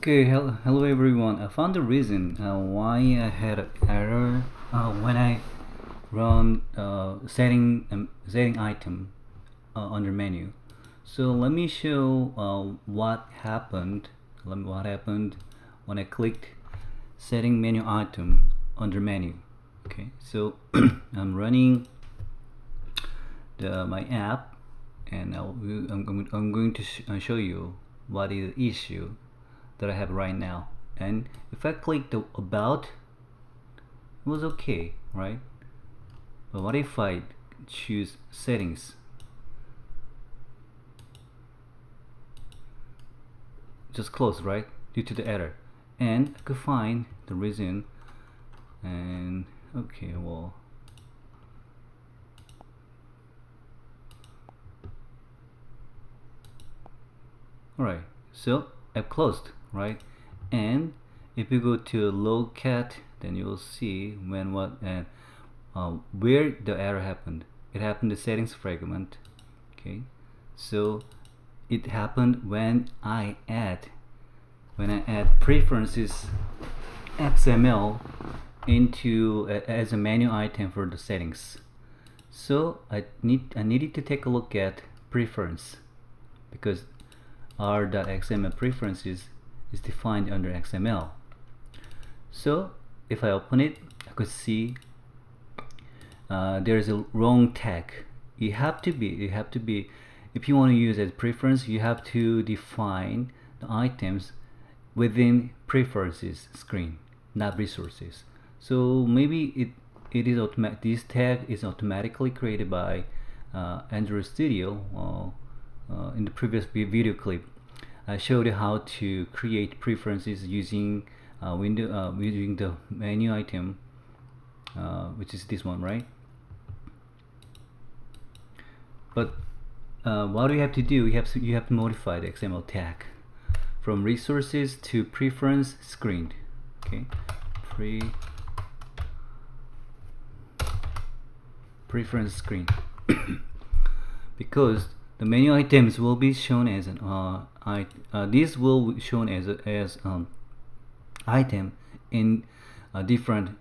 Okay, hello everyone. I found the reason why I had an error when I run setting item under menu. So let me show what happened. What happened when I clicked setting menu item under menu. Okay, so I'm running my app, and I'm going to show you what is the issue that I have right now. And if I click the about, it was okay, right? But what if I choose settings? Just close, right? Due to the error. And I could find the reason. And okay, well, alright, so I've closed, right? And if you go to logcat, then you'll see when what and where the error happened. It happened the settings fragment. Okay, so it happened when I add preferences XML into as a menu item for the settings. So I needed to take a look at preference, because r.xml preferences is defined under XML. So if I open it, I could see there's a wrong tag. You have to be if you want to use as preference, you have to define the items within preferences screen, not resources. So maybe it is automatic. This tag is automatically created by Android Studio. In the previous video clip, I showed you how to create preferences using using the menu item, which is this one, right? But what do you have to do? You have to modify the XML tag from resources to preference screen. Okay, preference screen because the menu items will be shown as an this will be shown as item in a different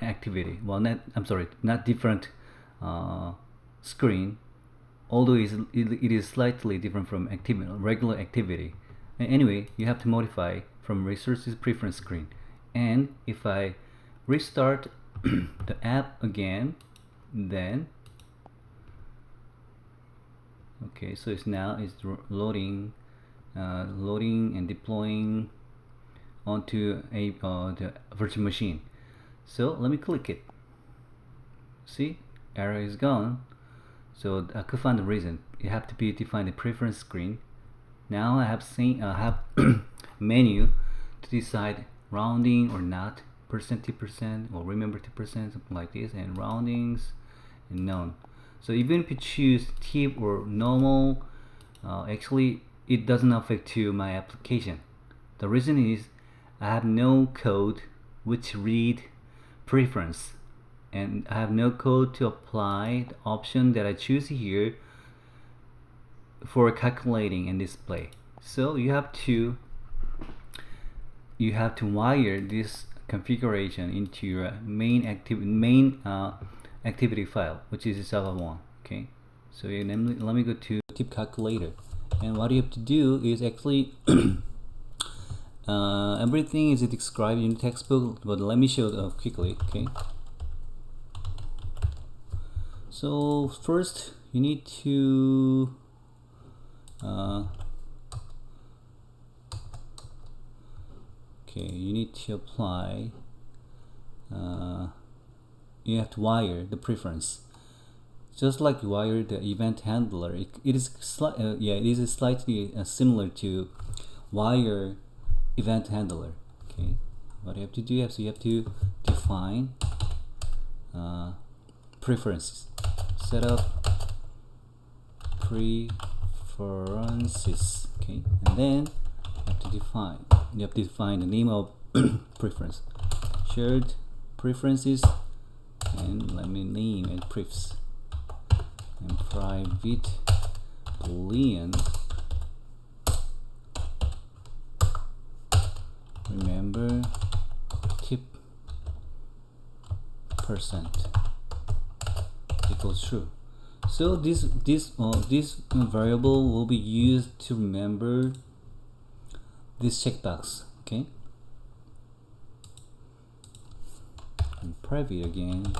activity. Well, not different screen, although it is slightly different from regular activity. And anyway, you have to modify from resources preference screen. And if I restart the app again, then okay, so it's loading and deploying onto the virtual machine. So let me click it. See, error is gone. So I could find the reason. You have to be define the preference screen. Now I have menu to decide rounding or not, percent to percent, or remember to percent, something like this, and roundings and none. So even if you choose tip or normal, actually it doesn't affect to my application. The reason is I have no code which read preference, and I have no code to apply the option that I choose here for calculating and display. So you have to wire this configuration into your main activity file, which is Java 1. Okay, so let me go to tip calculator, and what you have to do is actually everything is described in the textbook, but let me show it quickly. Okay, so first you need to apply you have to wire the preference, just like you wire the event handler. It is slightly similar to wire event handler. Okay, what you have to do, you have to define preferences, set up preferences. Okay, and then you have to define the name of preference, shared preferences, and let me name it prefs, and private boolean tip percent equals true. So this variable will be used to remember this checkbox. Okay, and private again,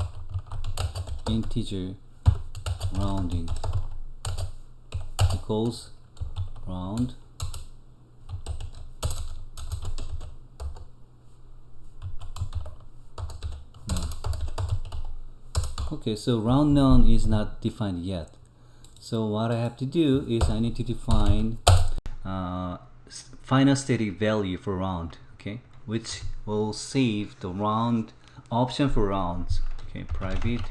integer rounding equals round none. Okay, so round none is not defined yet. So what I have to do is I need to define final static value for round, okay, which will save the round option for rounds. Okay, private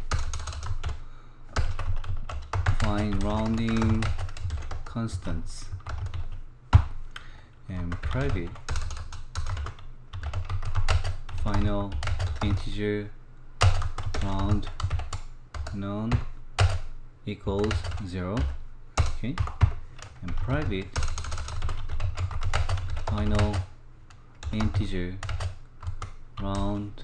find rounding constants and private final integer round none equals 0. Okay, and private final integer round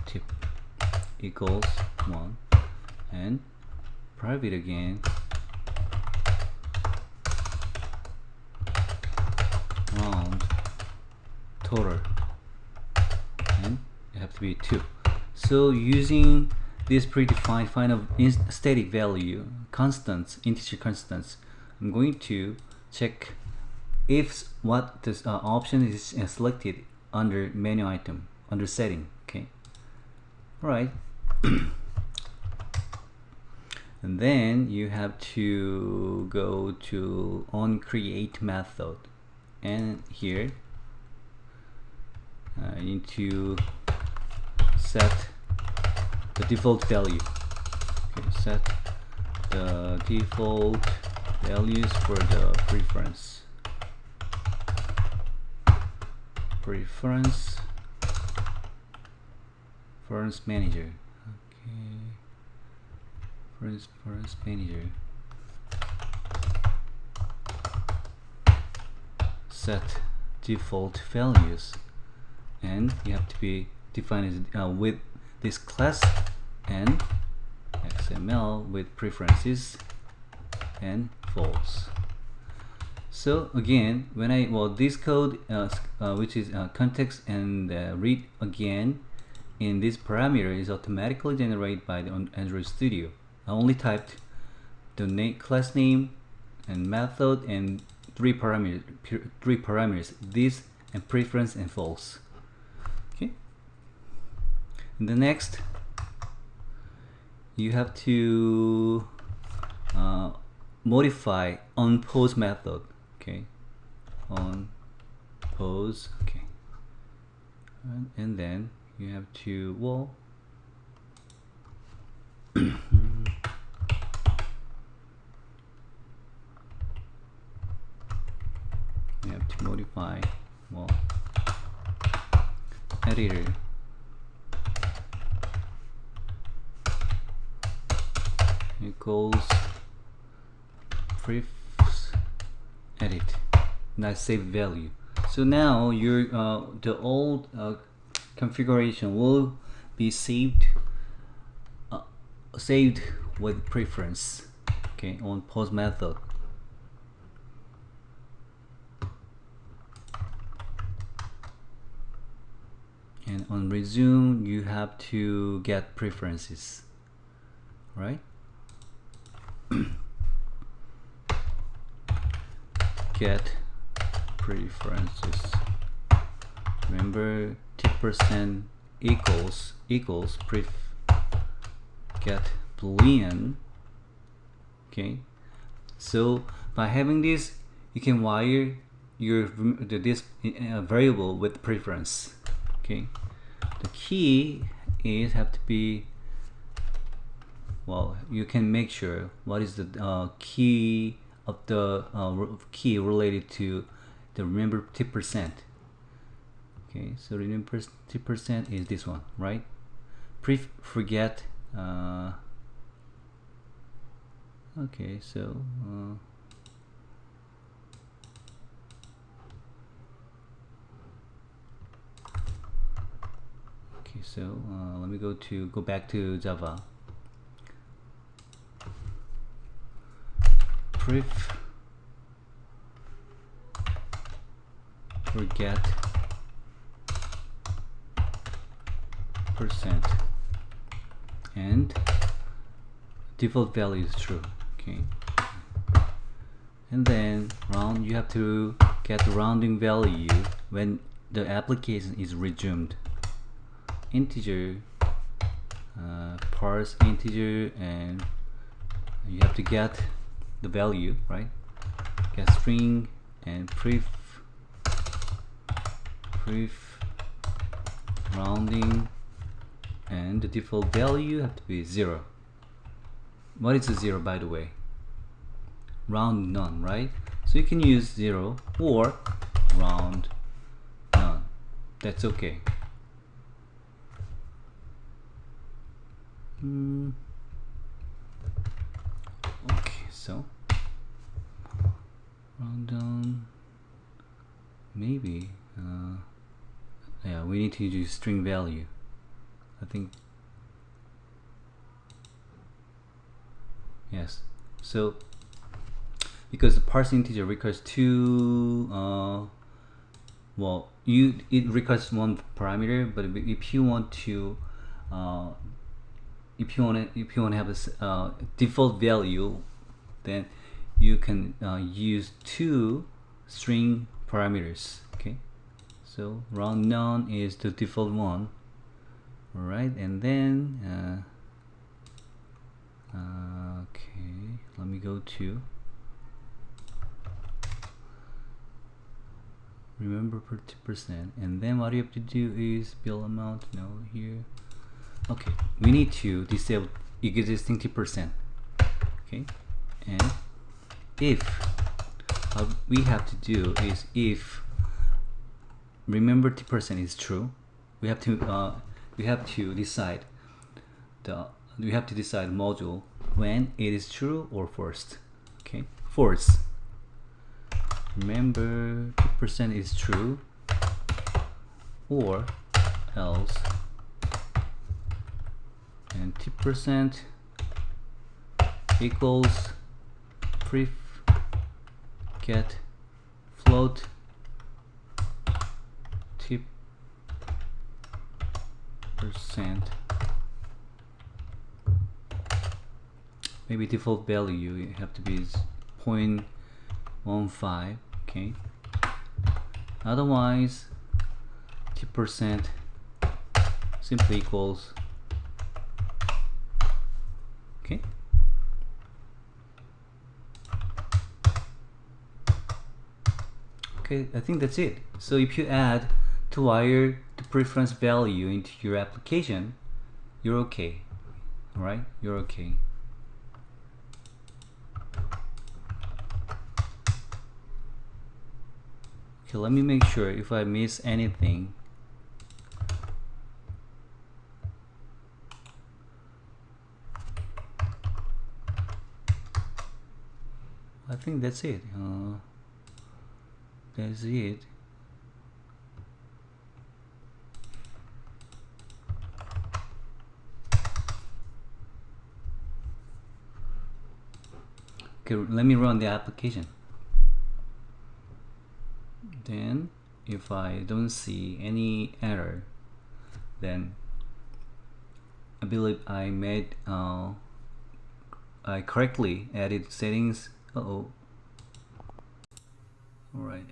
tip equals 1, and private again round total, and it have to be 2. So using this predefined final static value constants, integer constants, I'm going to check if what this option is selected under menu item, under setting. Okay, all right. And then you have to go to on create method, and here you need to set the default value. Okay, set the default values for the preference manager. Okay, preference manager, set default values, and you have to be defined with this class and XML with preferences and false. So again, when this code which is context and read again in this parameter is automatically generated by the Android Studio. I only typed the class name and method and three parameters, this and preference and false. Okay, and the next you have to modify onPause method. Okay, onPause. Okay, and then you have to you have to modify editor equals pref edit, not save value. So now your the old configuration will be saved with preference. Okay, on pause method. And on resume you have to get preferences, right? Get preferences. Remember, %% equals get boolean. Okay, so by having this, you can wire this variable with preference. Okay, the key is have to be, you can make sure what is the key of the key related to the remember %. Okay, so remember %, is this one, right? Forget. Okay, so so let me go back to Java. Pref forget percent and default value is true. Okay, and then round, you have to get the rounding value when the application is resumed. Integer, parse integer, and you have to get the value, right? Get string and pref rounding, and the default value have to be 0. What is a 0, by the way? Round none, right? So you can use 0 or round none. That's okay. Okay, so round down, maybe yeah, we need to use string value, I think. Yes, so because the parse integer requires two well, it requires one parameter, but if you want to if you want to have a default value, then you can use two string parameters. Okay, so round none is the default one. All right, and then okay, let me go to remember 30%, and then what you have to do is bill amount. No, here. Okay, we need to disable existing 10%. Okay, and if what we have to do is, if remember 10% is true, we have to decide module when it is true or false. Okay, false. Remember 10% is true, or else, and 10% equals pref get float 10%, maybe default value you have to be 0.15. okay, otherwise 10% simply equals. Okay, okay, I think that's it. So if you add to wire the preference value into your application, you're okay. All right, you're okay. Okay, let me make sure if I miss anything. I think that's it. That's it. Okay, let me run the application. Then if I don't see any error, then I believe I made I correctly added settings. Alright,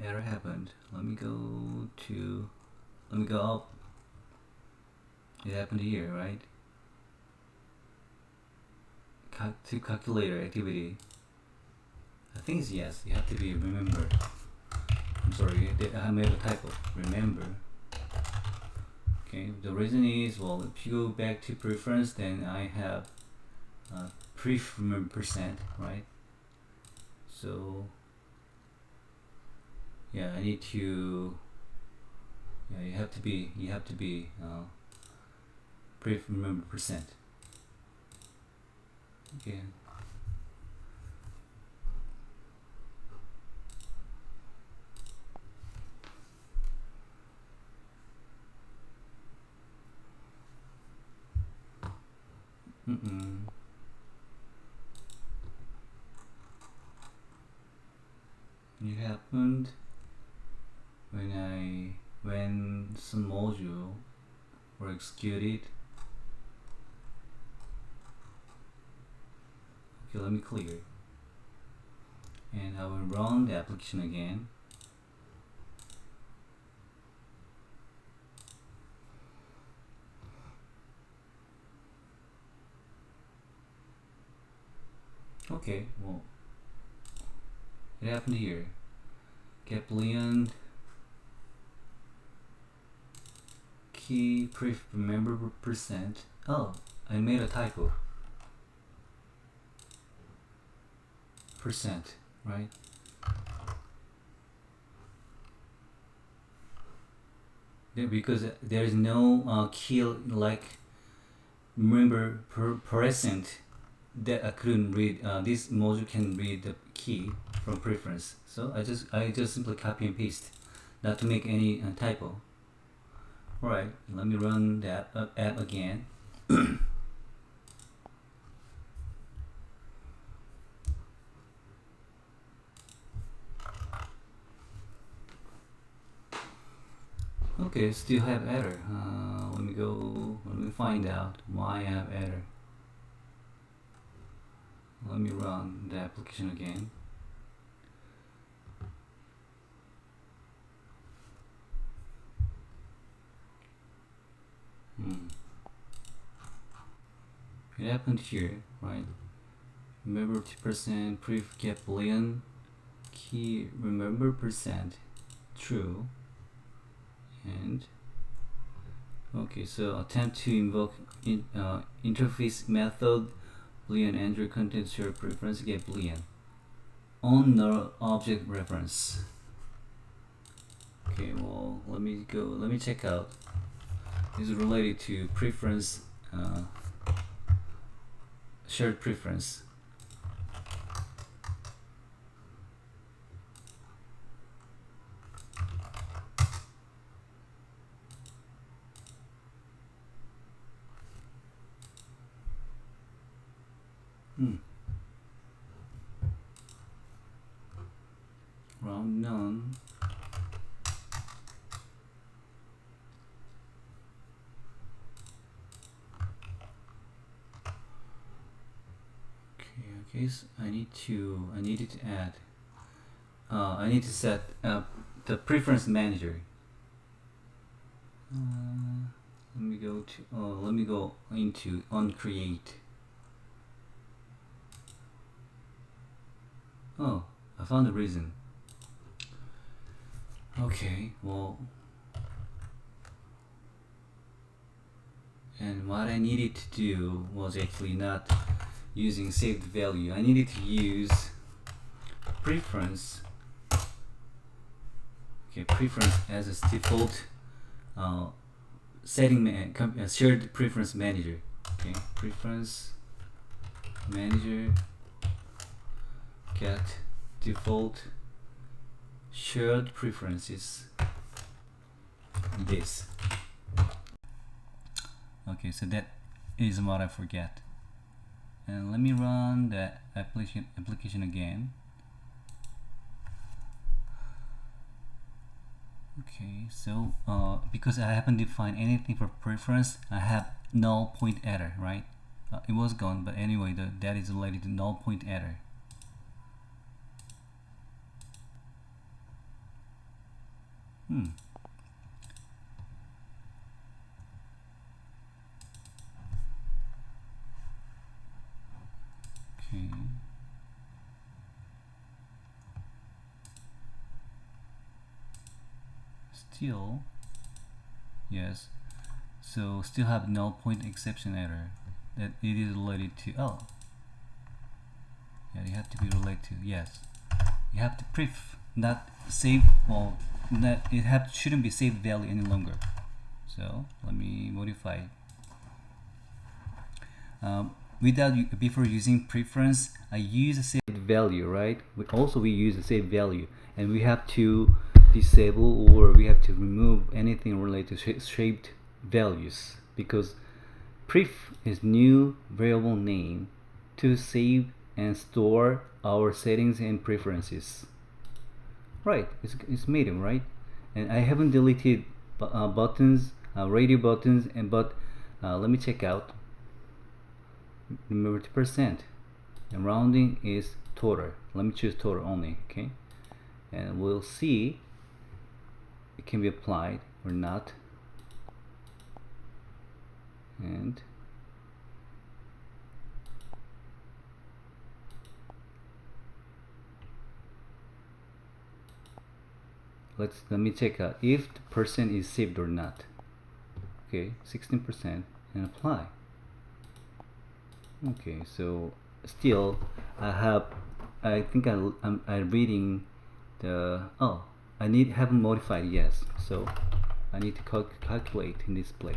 error happened. Let me go up. It happened here, right? To calculator activity. I think it's yes. You have to be remember. I'm sorry, I made a typo. Remember. Okay, the reason is, well, if you go back to preference, then I have pref remember percent, right? So yeah, I need to. Yeah, you have to be pref remember percent. Okay. It happened when some module were executed. Okay, let me clear, and I will run the application again. Okay, well, it happened here. Get boolean key pref remember percent. Oh, I made a typo. Percent, right? Because there is no key like remember percent that I couldn't read. This module can read the key from preference, so I just simply copy and paste, not to make any typo. Alright, let me run that app again. Okay, still have error. Let me find out why I have error. Let me run the application again. It happened here, right? Remember 2% pref get boolean key remember percent true, and okay, so attempt to invoke interface method boolean enter content share preference get boolean on null object reference. Okay, well, let me check out. This is related to preference, shared preference. Round none. Okay, so I need to add. I need to set up the preference manager. Let me go into onCreate. Oh, I found the reason. Okay, well, and what I needed to do was actually not using saved value. I needed to use preference. Okay, preference as a default setting shared preference manager. Okay, preference manager get default shared preferences. This. Okay, so that is what I forget. And let me run the application again. Okay, so because I haven't defined anything for preference, I have null point error, right? It was gone, but anyway, that is related to null point error. Okay. Still, yes. So still have null point exception error. That it is related to yeah, you have to be related to, yes. You have to pref not save, well, that it shouldn't be saved value any longer. So let me modify it. Before using preference, I use a saved value, right? We use a saved value, and we have to disable or we have to remove anything related to shaped values, because pref is new variable name to save and store our settings and preferences. Right, it's medium, right? And I haven't deleted buttons, radio buttons, but let me check out. Remember the percent, and rounding is total. Let me choose total only, okay? And we'll see it can be applied or not. And let me check out if the percent is saved or not. Okay, 16%, and apply. Okay, so still I think I'm reading the I haven't modified, yes, so I need to calculate in display,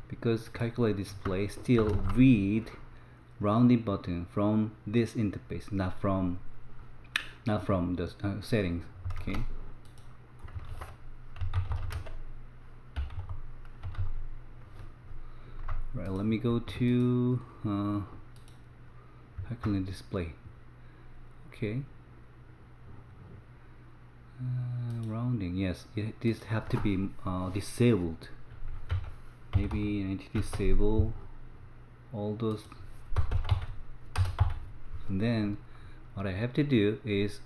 because calculate display still read rounding button from this interface, not from the settings. Okay, right, let me go to calculate display. Okay, rounding, yes, this have to be disabled. Maybe I need to disable all those, and then what I have to do is,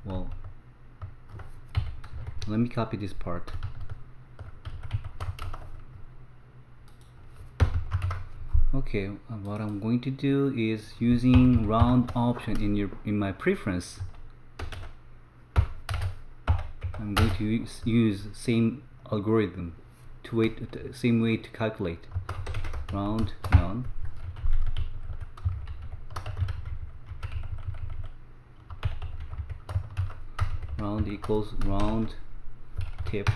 well, let me copy this part. Okay, what I'm going to do is using round option in my preference. I'm going to use same algorithm same way to calculate. Round none, round equals round tip,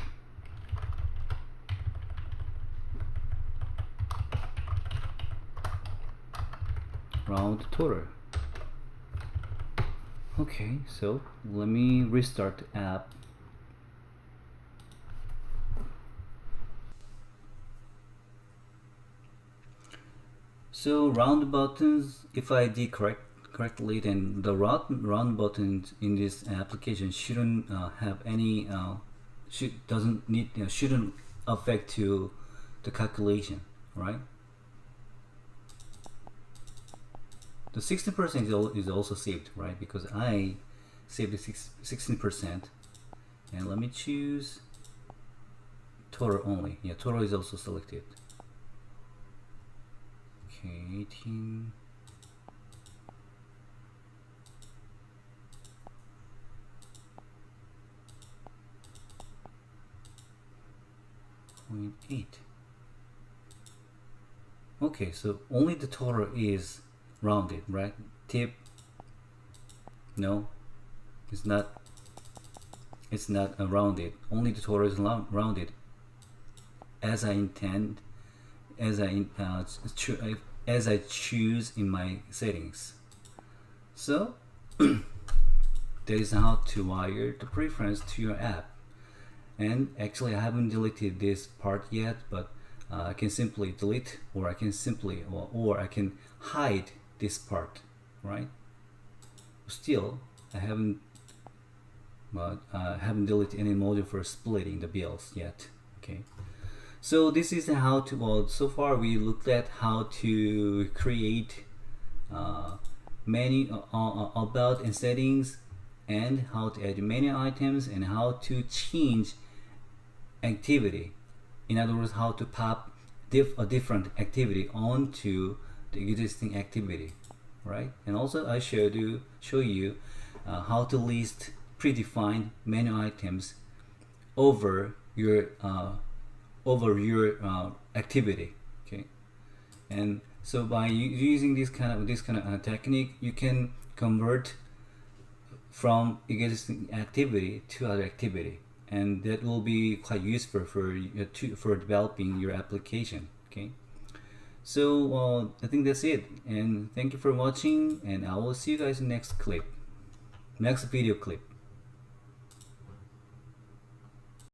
round total. Okay, so let me restart the app. So round buttons, if I did correctly, then the round buttons in this application shouldn't have any shouldn't affect to the calculation, right? The 16% is also saved, right? Because I saved the 16%, and let me choose total only. Yeah, total is also selected. Okay, 18. .8. Okay, so only the total is rounded, right? Tip, no, it's not rounded. Only the total is rounded, as I intend, as I choose in my settings. So that is how to wire the preference to your app. And actually I haven't deleted this part yet, but I can simply delete, or I can simply or I can hide this part, right? Still I haven't deleted any module for splitting the bills yet. Okay, so this is how to, well, so far we looked at how to create menu about and settings, and how to add menu items, and how to change activity. In other words, how to pop a different activity onto the existing activity, right? And also I show you how to list predefined menu items over your activity. Okay, and so by using this kind of technique, you can convert from existing activity to other activity, and that will be quite useful for developing your application. Okay, so I think that's it, and thank you for watching, and I will see you guys in next video clip.